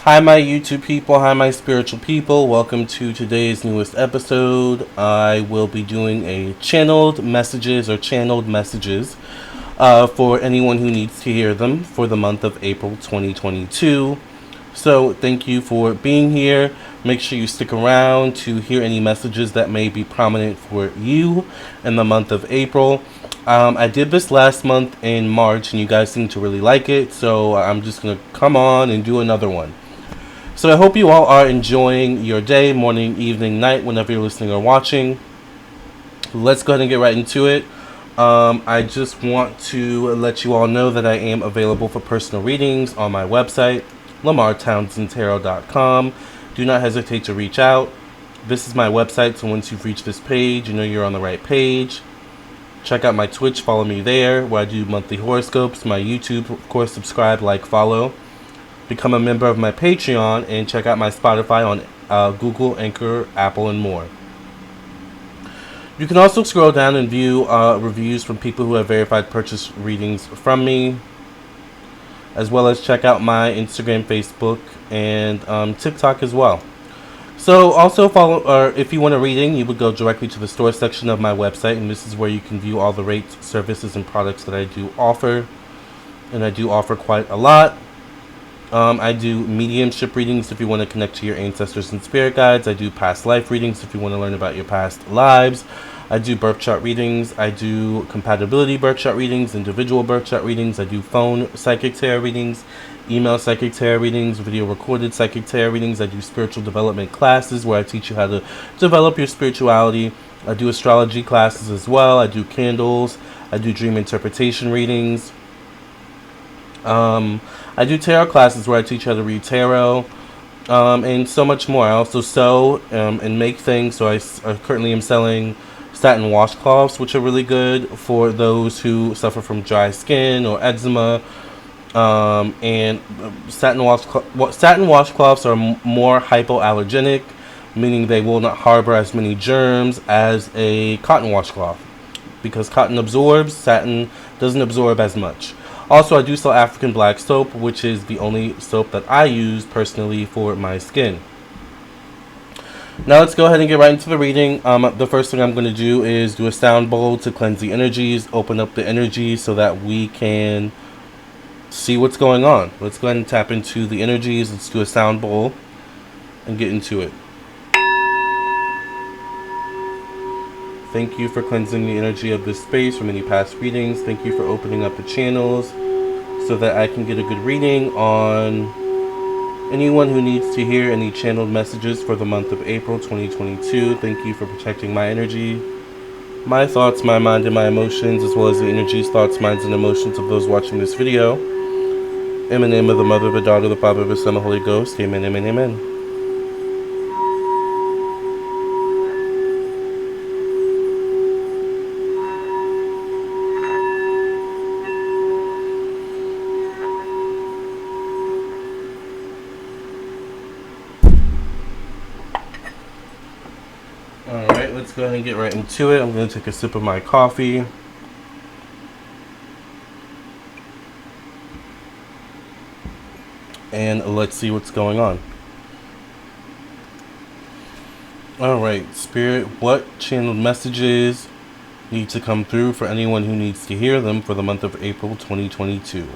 Hi, my YouTube people. Hi, my spiritual people. Welcome to today's newest episode. I will be doing a channeled messages for anyone who needs to hear them for the month of April 2022. So, thank you for being here. Make sure you stick around to hear any messages that may be prominent for you in the month of April. I did this last month in March, and you guys seem to really like it, so I'm just going to come on and do another one. So I hope you all are enjoying your day, morning, evening, night, whenever you're listening or watching. Let's go ahead and get right into it. I just want to let you all know that I am available for personal readings on my website, LamarrTownsendTarot.com. Do not hesitate to reach out. This is my website, so once you've reached this page, you know you're on the right page. Check out my Twitch, follow me there, where I do monthly horoscopes. My YouTube, of course, subscribe, like, follow. Become a member of my Patreon, and check out my Spotify on Google, Anchor, Apple, and more. You can also scroll down and view reviews from people who have verified purchase readings from me, as well as check out my Instagram, Facebook, and TikTok as well. So also follow, or if you want a reading, you would go directly to the store section of my website, and this is where you can view all the rates, services, and products that I do offer. And I do offer quite a lot. I do mediumship readings if you want to connect to your ancestors and spirit guides. I do past life readings if you want to learn about your past lives. I do birth chart readings. I do compatibility birth chart readings, individual birth chart readings. I do phone psychic tarot readings, email psychic tarot readings, video recorded psychic tarot readings. I do spiritual development classes where I teach you how to develop your spirituality. I do astrology classes as well. I do candles. I do dream interpretation readings. I do tarot classes where I teach you how to read tarot, and so much more. I also sew and make things, so I currently am selling satin washcloths, which are really good for those who suffer from dry skin or eczema. And satin washcloths are more hypoallergenic, meaning they will not harbor as many germs as a cotton washcloth. Because cotton absorbs, satin doesn't absorb as much. Also, I do sell African black soap, which is the only soap that I use personally for my skin. Now let's go ahead and get right into the reading. The first thing I'm going to do is do a sound bowl to cleanse the energies, open up the energies so that we can see what's going on. Let's go ahead and tap into the energies. Let's do a sound bowl and get into it. Thank you for cleansing the energy of this space from any past readings. Thank you for opening up the channels so that I can get a good reading on anyone who needs to hear any channeled messages for the month of April 2022. Thank you for protecting my energy, my thoughts, my mind, and my emotions, as well as the energies, thoughts, minds, and emotions of those watching this video. In the name of the Mother, the Daughter, the Father, the Son, the Holy Ghost. Amen, amen, amen. Alright, let's go ahead and get right into it. I'm going to take a sip of my coffee. And let's see what's going on. Alright, Spirit, what channeled messages need to come through for anyone who needs to hear them for the month of April 2022?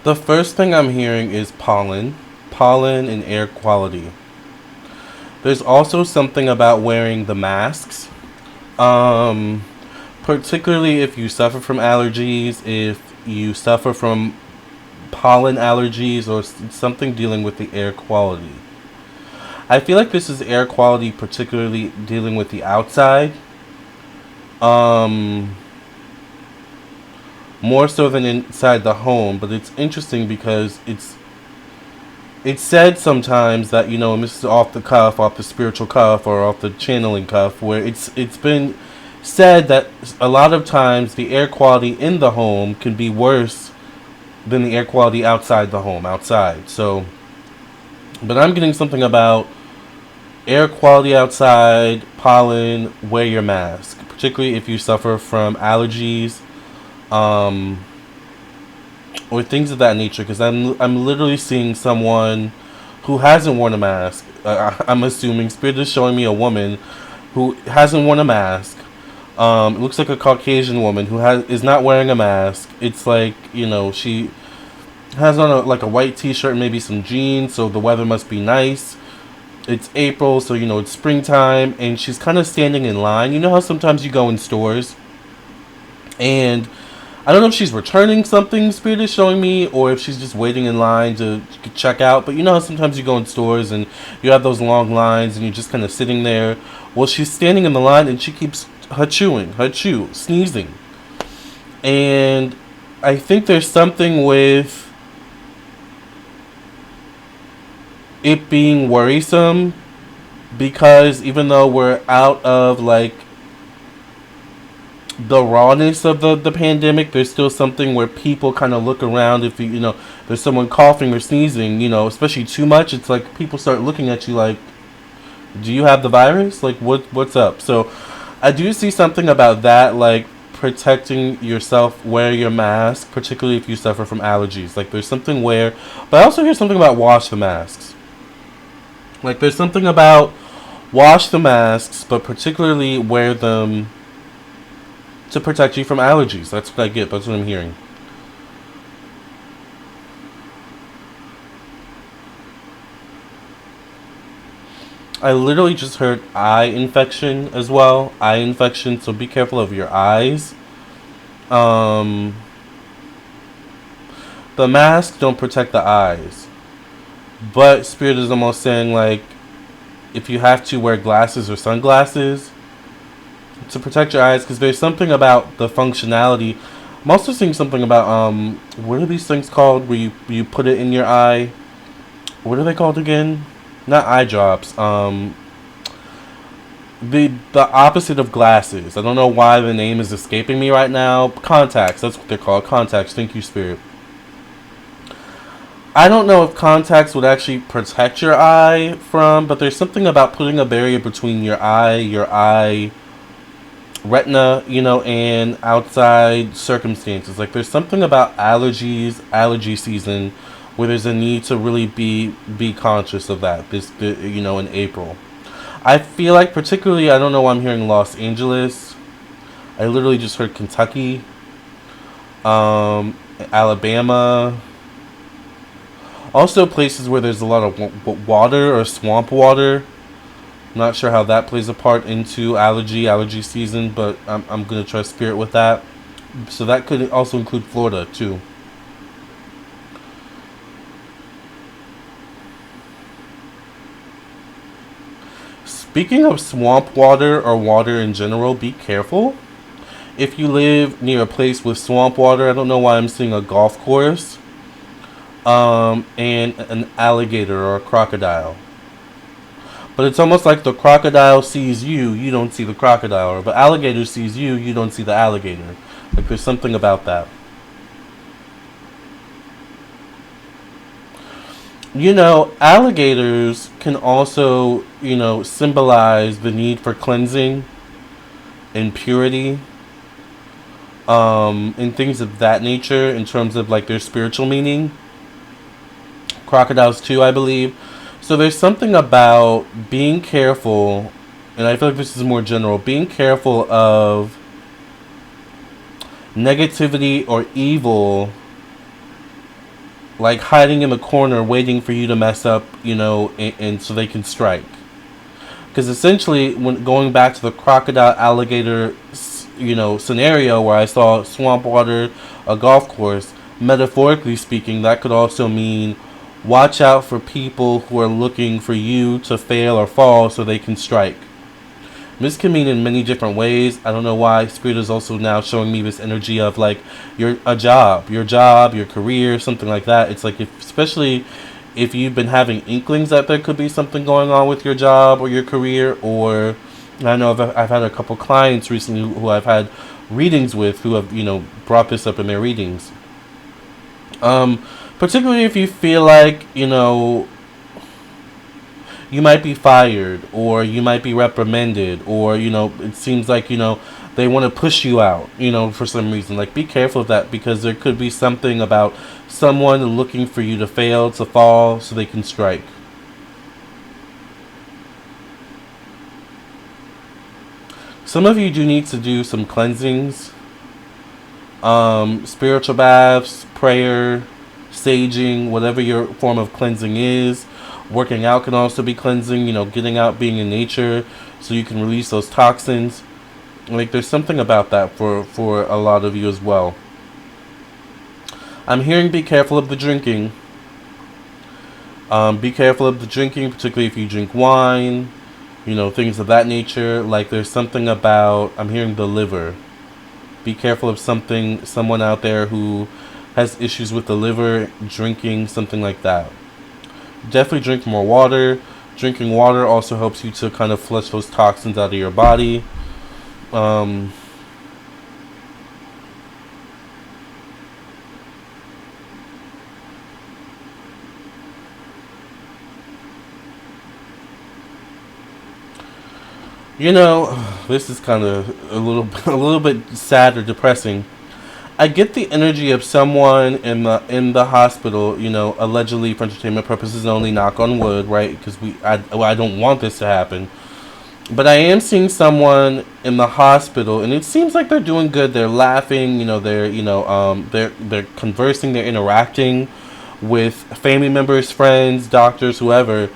The first thing I'm hearing is pollen and air quality. There's also something about wearing the masks, particularly if you suffer from allergies, if you suffer from pollen allergies or something dealing with the air quality. I feel like this is air quality particularly dealing with the outside. More so than inside the home, but it's interesting because it's said sometimes that, and this is off the cuff, off the spiritual cuff, or off the channeling cuff, where it's been said that a lot of times the air quality in the home can be worse than the air quality outside the home, outside. So, but I'm getting something about air quality outside, pollen, wear your mask, particularly if you suffer from allergies, um, or things of that nature. Because I'm literally seeing someone who hasn't worn a mask. I'm assuming Spirit is showing me a woman who hasn't worn a mask. It looks like a Caucasian woman who is not wearing a mask. It's like, she has on like a white t-shirt and maybe some jeans, so the weather must be nice. It's April, so it's springtime, and she's kind of standing in line. You know how sometimes you go in stores and I don't know if she's returning something, Spirit is showing me, or if she's just waiting in line to check out. But you know how sometimes you go in stores and you have those long lines and you're just kind of sitting there. Well, she's standing in the line and she keeps sneezing. And I think there's something with it being worrisome, because even though we're out of like the rawness of the pandemic, there's still something where people kind of look around. If there's someone coughing or sneezing, especially too much, it's like people start looking at you like, do you have the virus? Like, what's up? So I do see something about that, like protecting yourself, wear your mask, particularly if you suffer from allergies. Like, there's something where, but I also hear something about wash the masks. Like, there's something about wash the masks, but particularly wear them to protect you from allergies. That's what I get. That's what I'm hearing. I literally just heard eye infection as well. Eye infection, so be careful of your eyes. The masks don't protect the eyes. But Spirit is almost saying, like, if you have to wear glasses or sunglasses to protect your eyes, because there's something about the functionality. I'm also seeing something about what are these things called where you put it in your eye? What are they called again? Not eye drops. The opposite of glasses. I don't know why the name is escaping me right now. Contacts. That's what they're called. Contacts. Thank you, Spirit. I don't know if contacts would actually protect your eye from, but there's something about putting a barrier between your eye retina, and outside circumstances. Like, there's something about allergy season, where there's a need to really be conscious of that. In April, I feel like, particularly, I don't know why I'm hearing Los Angeles. I literally just heard Kentucky, Alabama. Also, places where there's a lot of water or swamp water. Not sure how that plays a part into allergy season, but I'm gonna trust Spirit with that. So that could also include Florida too. Speaking of swamp water or water in general, be careful. If you live near a place with swamp water, I don't know why I'm seeing a golf course, and an alligator or a crocodile. But it's almost like the crocodile sees you, you don't see the crocodile. Or the alligator sees you, you don't see the alligator. Like, there's something about that. Alligators can also, symbolize the need for cleansing and purity, and things of that nature in terms of, like, their spiritual meaning. Crocodiles too, I believe. So there's something about being careful, and I feel like this is more general, being careful of negativity or evil, like hiding in the corner waiting for you to mess up, and so they can strike. Because essentially, when going back to the crocodile alligator, scenario where I saw swamp water, a golf course, metaphorically speaking, that could also mean watch out for people who are looking for you to fail or fall so they can strike. This can mean in many different ways. I don't know why Spirit is also now showing me this energy of, like, your job, your career, something like that. It's like, especially if you've been having inklings that there could be something going on with your job or your career, or And I know I've had a couple clients recently who I've had readings with who have, brought this up in their readings. Particularly if you feel like, you might be fired or you might be reprimanded, or it seems like they want to push you out, for some reason. Like, be careful of that, because there could be something about someone looking for you to fail, to fall, so they can strike. Some of you do need to do some cleansings, spiritual baths, prayer, saging, whatever your form of cleansing is. Working out can also be cleansing, getting out, being in nature, so you can release those toxins. Like, there's something about that for a lot of you as well. I'm hearing be careful of the drinking. Be careful of the drinking, particularly if you drink wine, things of that nature. Like, there's something about, I'm hearing the liver. Be careful of someone out there who has issues with the liver, drinking, something like that. Definitely drink more water. Drinking water also helps you to kind of flush those toxins out of your body. This is kind of a little bit sad or depressing. I get the energy of someone in the hospital, allegedly for entertainment purposes only. Knock on wood, right? Because I don't want this to happen. But I am seeing someone in the hospital, and it seems like they're doing good. They're laughing, they're conversing, they're interacting with family members, friends, doctors, whoever.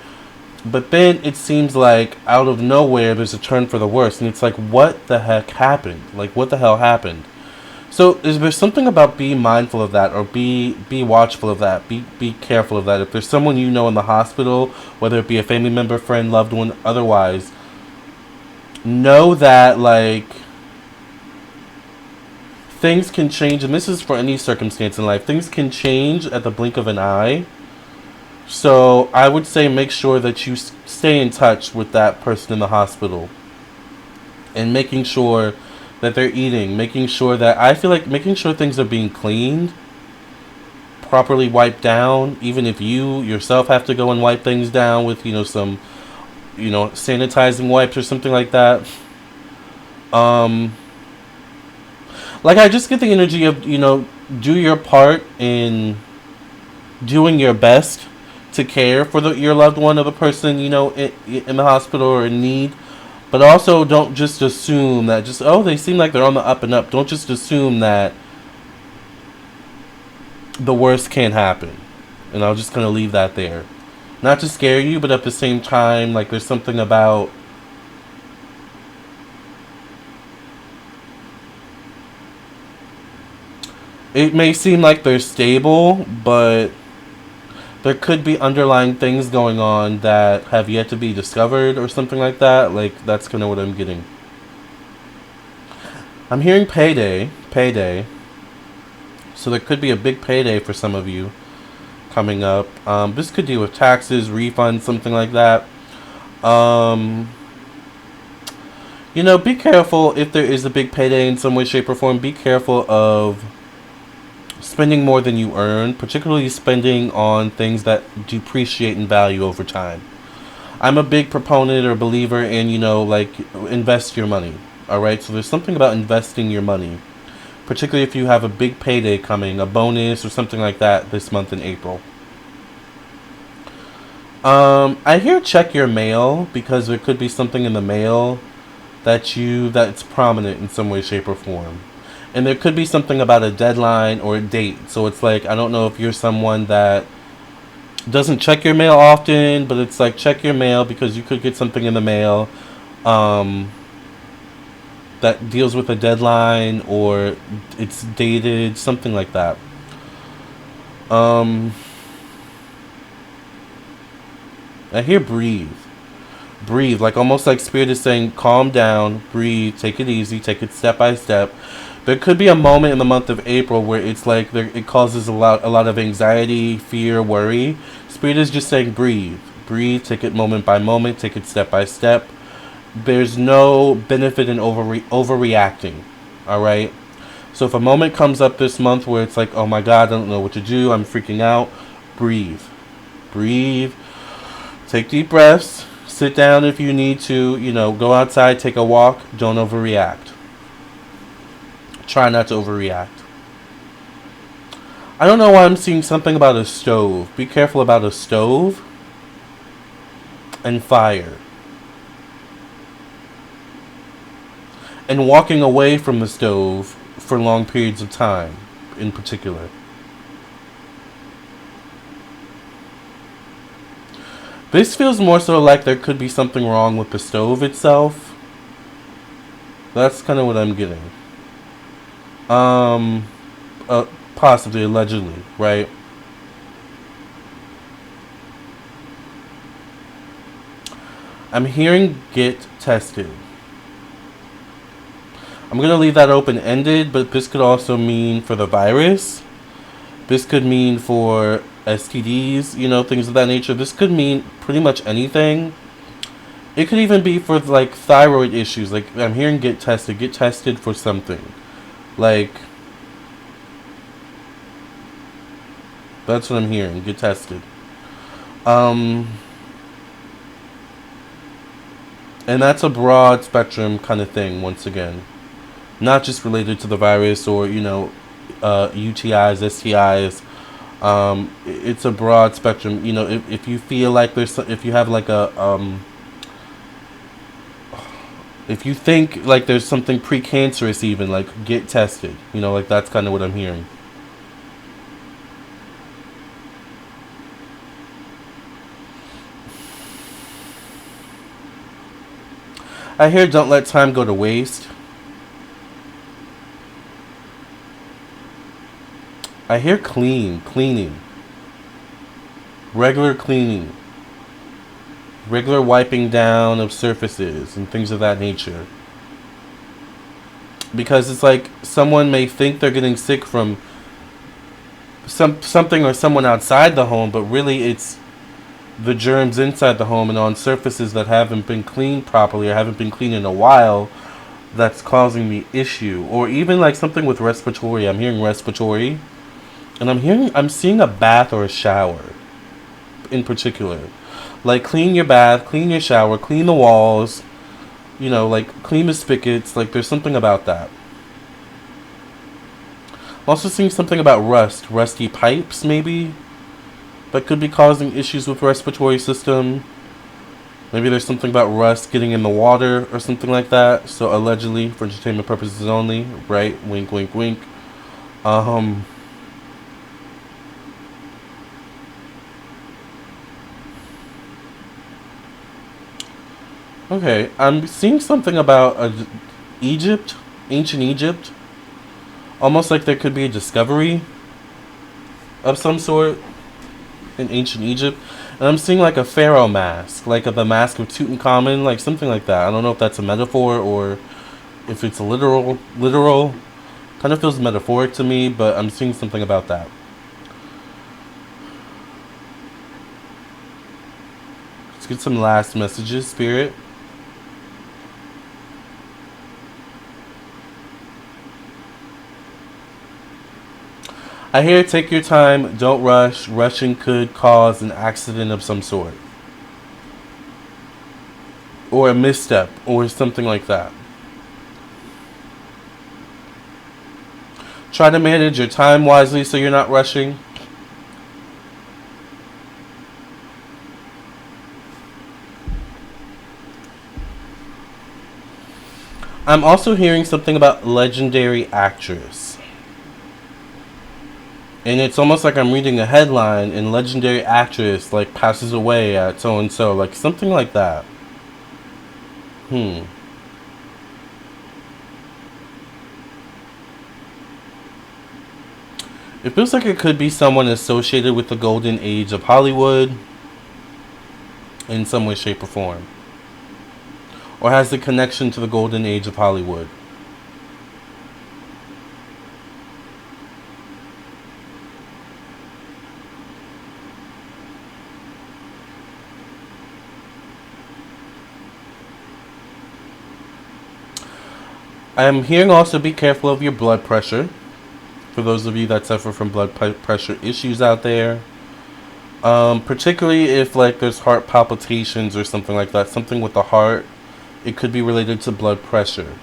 But then it seems like out of nowhere there's a turn for the worse, and it's like, what the heck happened? Like, what the hell happened? So is there something about being mindful of that, or be watchful of that, be careful of that? If there's someone in the hospital, whether it be a family member, friend, loved one, otherwise, know that, like, things can change, and this is for any circumstance in life. Things can change at the blink of an eye. So I would say make sure that you stay in touch with that person in the hospital, and making sure that they're eating, making sure things are being cleaned, properly wiped down, even if you yourself have to go and wipe things down with, some, sanitizing wipes or something like that. Like, I just get the energy of, do your part in doing your best to care for your loved one, or the person, in the hospital or in need. But also, don't just assume that they seem like they're on the up and up. Don't just assume that the worst can't happen. And I'll just kind of leave that there. Not to scare you, but at the same time, like, there's something about, it may seem like they're stable, but there could be underlying things going on that have yet to be discovered, or something like that. Like, that's kind of what I'm getting. I'm hearing payday. So there could be a big payday for some of you coming up. This could deal with taxes, refunds, something like that. Be careful if there is a big payday in some way, shape, or form. Be careful of spending more than you earn, particularly spending on things that depreciate in value over time. I'm a big proponent or believer in, invest your money. Alright, so there's something about investing your money, particularly if you have a big payday coming, a bonus or something like that this month in April. I hear check your mail, because there could be something in the mail that's prominent in some way, shape, or form. And there could be something about a deadline or a date. So it's like, I don't know if you're someone that doesn't check your mail often, but it's like, check your mail, because you could get something in the mail that deals with a deadline, or it's dated, something like that. I hear breathe. Breathe, like almost like Spirit is saying, calm down, breathe, take it easy, take it step by step. There could be a moment in the month of April where it's like it causes a lot of anxiety, fear, worry. Spirit is just saying breathe, take it moment by moment, take it step by step, There's no benefit in overreacting. All right. So if a moment comes up this month where it's like, oh my God, I don't know what to do, I'm freaking out, breathe. Breathe. Take deep breaths. Sit down if you need to. Go outside, take a walk. Don't overreact. Try not to overreact. I don't know why I'm seeing something about a stove. Be careful about a stove and fire. And walking away from the stove for long periods of time, in particular. This feels more so like there could be something wrong with the stove itself. That's kind of what I'm getting. Possibly, allegedly, right? I'm hearing get tested. I'm going to leave that open-ended, but this could also mean for the virus. This could mean for STDs, things of that nature. This could mean pretty much anything. It could even be for, like, thyroid issues. Like, I'm hearing get tested. Get tested for something. Like, that's what I'm hearing. Get tested. And that's a broad spectrum kind of thing, once again. Not just related to the virus or, UTIs, STIs. It's a broad spectrum. If you feel like if you have like if you think like there's something precancerous, even, like, get tested. Like, that's kind of what I'm hearing. I hear don't let time go to waste. I hear cleaning. Regular cleaning. Regular wiping down of surfaces and things of that nature. Because it's like someone may think they're getting sick from something or someone outside the home, but really it's the germs inside the home and on surfaces that haven't been cleaned properly or haven't been cleaned in a while that's causing the issue. Or even like something with respiratory. I'm hearing respiratory. And I'm seeing a bath or a shower in particular. Like, clean your bath, clean your shower, clean the walls, like, clean the spigots. Like, there's something about that. I'm also seeing something about rusty pipes, maybe, that could be causing issues with respiratory system. Maybe there's something about rust getting in the water or something like that. So, allegedly, for entertainment purposes only, right? Wink, wink, wink. Okay, I'm seeing something about Egypt, ancient Egypt. Almost like there could be a discovery of some sort in ancient Egypt. And I'm seeing like a pharaoh mask, like the mask of Tutankhamun, like something like that. I don't know if that's a metaphor or if it's a literal. Kind of feels metaphoric to me, but I'm seeing something about that. Let's get some last messages, Spirit. I hear take your time, don't rush. Rushing could cause an accident of some sort. Or a misstep, or something like that. Try to manage your time wisely so you're not rushing. I'm also hearing something about legendary actress. And it's almost like I'm reading a headline and legendary actress like passes away at so and so, like something like that. It feels like it could be someone associated with the golden age of Hollywood in some way, shape, or form. Or has the connection to the golden age of Hollywood. I'm hearing also be careful of your blood pressure. For those of you that suffer from blood pressure issues out there. Particularly if like there's heart palpitations or something like that, something with the heart, it could be related to blood pressure.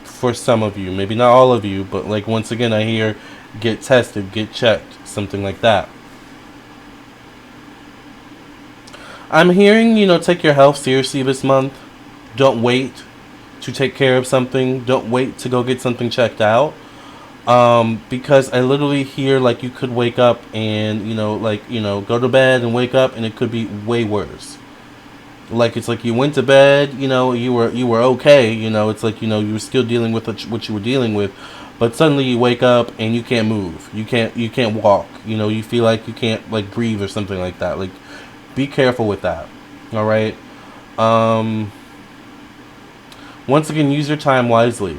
For some of you, maybe not all of you, but like once again I hear get tested, get checked, something like that. I'm hearing, take your health seriously this month. Don't wait to take care of something. Don't wait to go get something checked out. Because I literally hear like you could wake up and, go to bed and wake up and it could be way worse. Like it's like you went to bed, you were okay, it's like, you were still dealing with what you were dealing with, but suddenly you wake up and you can't move. You can't walk. You feel like you can't like breathe or something like that. Like be careful with that. All right? Once again, use your time wisely.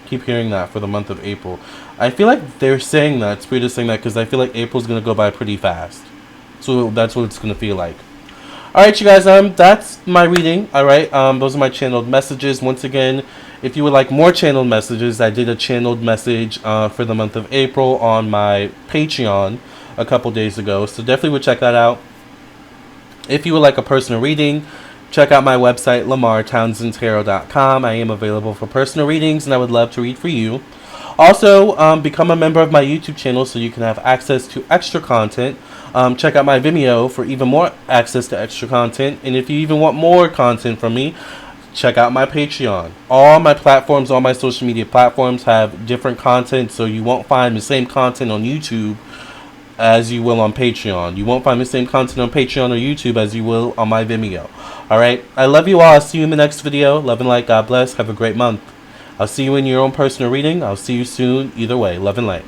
Keep hearing that for the month of April. I feel like they're saying that, Spirit is saying that, because I feel like April's going to go by pretty fast. So that's what it's going to feel like. Alright, you guys, that's my reading. Alright, those are my channeled messages. Once again, if you would like more channeled messages, I did a channeled message for the month of April on my Patreon a couple days ago. So definitely would check that out. If you would like a personal reading, check out my website, LamarrTownsendTarot.com. I am available for personal readings, and I would love to read for you. Also, become a member of my YouTube channel so you can have access to extra content. Check out my Vimeo for even more access to extra content. And if you even want more content from me, check out my Patreon. All my platforms, all my social media platforms have different content, so you won't find the same content on YouTube as you will on Patreon. You won't find the same content on Patreon or YouTube as you will on my Vimeo. Alright, I love you all. I'll see you in the next video. Love and light. God bless. Have a great month. I'll see you in your own personal reading. I'll see you soon. Either way, love and light.